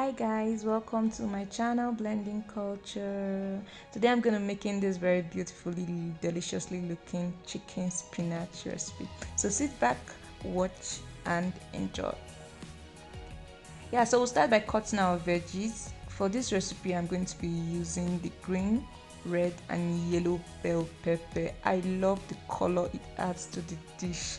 Hi guys, welcome to my channel Blending Culture. Today I'm gonna making this very beautifully deliciously looking chicken spinach recipe. So sit back, watch and enjoy. So we'll start by cutting our veggies. For this recipe I'm going to be using the green, red and yellow bell pepper. I love the color it adds to the dish.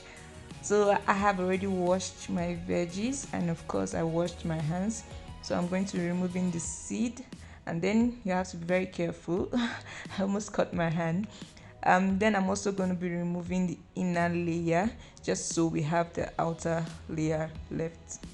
So I have already washed my veggies and of course I washed my hands. So I'm going to be removing the seed, and then you have to be very careful. I almost cut my hand. Then I'm also going to be removing the inner layer just so we have the outer layer left.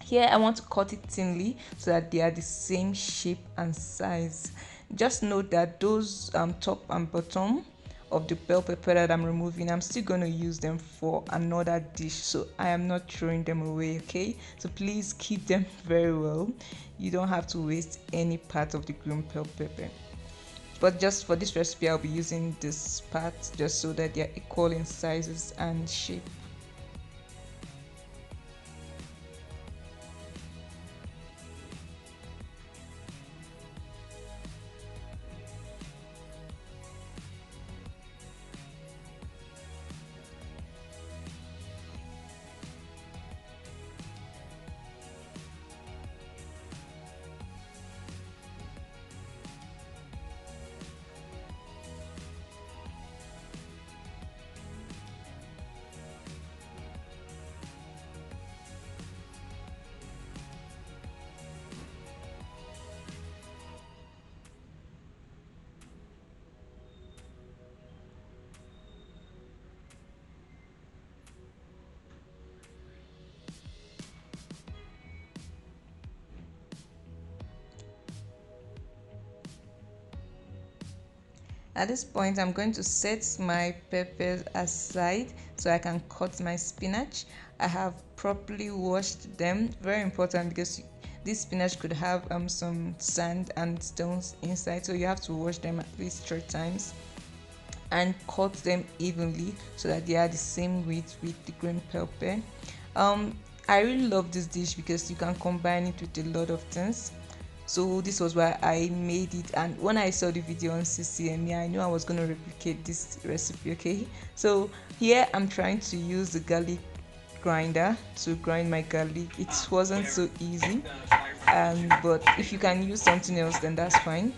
Here I want to cut it thinly so that they are the same shape and size. Just note that those top and bottom of the bell pepper that I'm removing, I'm still going to use them for another dish, so I am not throwing them away. Okay, so please keep them very well. You don't have to waste any part of the green bell pepper, but just for this recipe I'll be using this part just so that they're equal in sizes and shape. At this point, I'm going to set my peppers aside so I can cut my spinach. I have properly washed them. Very important because this spinach could have some sand and stones inside, so you have to wash them at least 3 times and cut them evenly so that they are the same weight with the green pepper. I really love this dish because you can combine it with a lot of things. So this was why I made it, and when I saw the video on CCME, I knew I was going to replicate this recipe. Okay, so here I'm trying to use the garlic grinder to grind my garlic. It wasn't so easy, but if you can use something else then that's fine.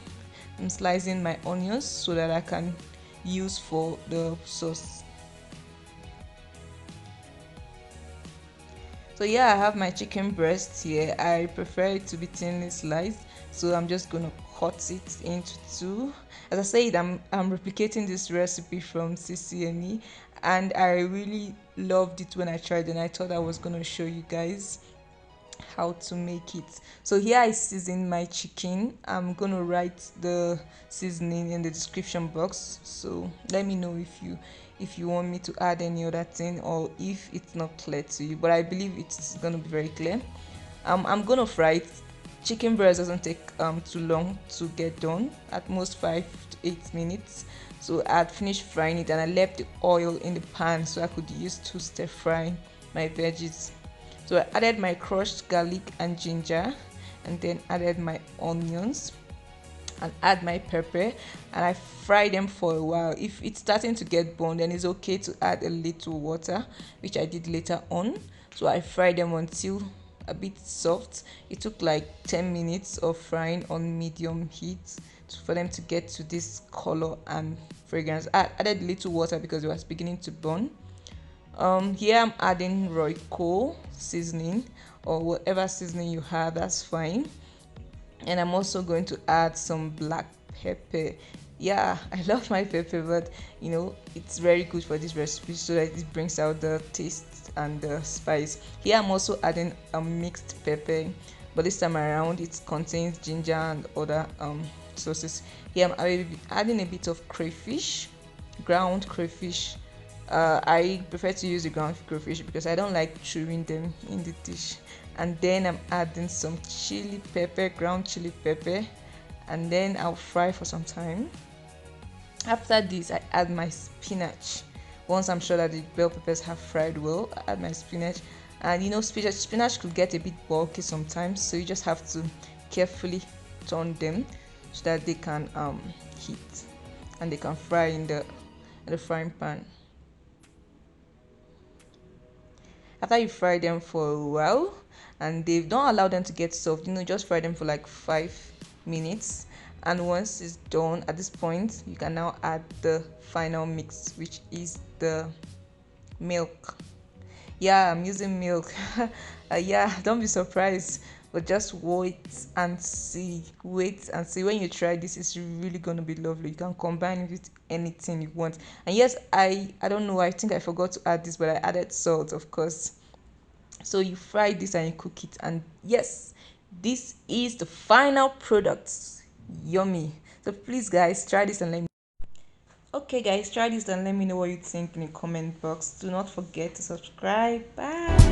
I'm slicing my onions so that I can use for the sauce. So yeah, I have my chicken breast here. I prefer it to be thinly sliced, so I'm just gonna cut it into two. As I said, I'm replicating this recipe from CCME, and I really loved it when I tried it, and I thought I was gonna show you guys how to make it. So here I season my chicken. I'm gonna write the seasoning in the description box, so let me know if you want me to add any other thing or if it's not clear to you, but I believe it's gonna be very clear. I'm gonna fry it. Chicken breast doesn't take too long to get done, at most 5 to 8 minutes. So I had finished frying it and I left the oil in the pan so I could use to stir fry my veggies. So I added my crushed garlic and ginger, and then added my onions and add my pepper, and I fry them for a while. If it's starting to get burned, then it's okay to add a little water, which I did later on. So I fried them until a bit soft. It took like 10 minutes of frying on medium heat for them to get to this color and fragrance. I added a little water because it was beginning to burn. Here I'm adding Royco seasoning or whatever seasoning you have, that's fine. And I'm also going to add some black pepper. Yeah, I love my pepper, but it's very good for this recipe so that it brings out the taste and the spice. Here I'm also adding a mixed pepper, but this time around it contains ginger and other sauces. Here I'm adding a bit of crayfish, ground crayfish. I prefer to use the ground crayfish because I don't like chewing them in the dish. And then I'm adding some chili pepper, ground chili pepper, and then I'll fry for some time. After this, I add my spinach. Once I'm sure that the bell peppers have fried well, I add my spinach And spinach could get a bit bulky sometimes, so you just have to carefully turn them so that they can heat and they can fry in the frying pan. After you fry them for a while and they don't allow them to get soft, just fry them for like 5 minutes. And once it's done, at this point you can now add the final mix, which is the milk. Yeah, I'm using milk. Yeah, don't be surprised, but just wait and see. When you try this, it's really gonna be lovely. You can combine it with anything you want. And yes, I don't know, I think I forgot to add this, but I added salt, of course. So you fry this and you cook it, and yes, this is the final product. Yummy. So please guys, try this and let me. Okay guys, try this and let me know what you think in the comment box. Do not forget to subscribe. Bye.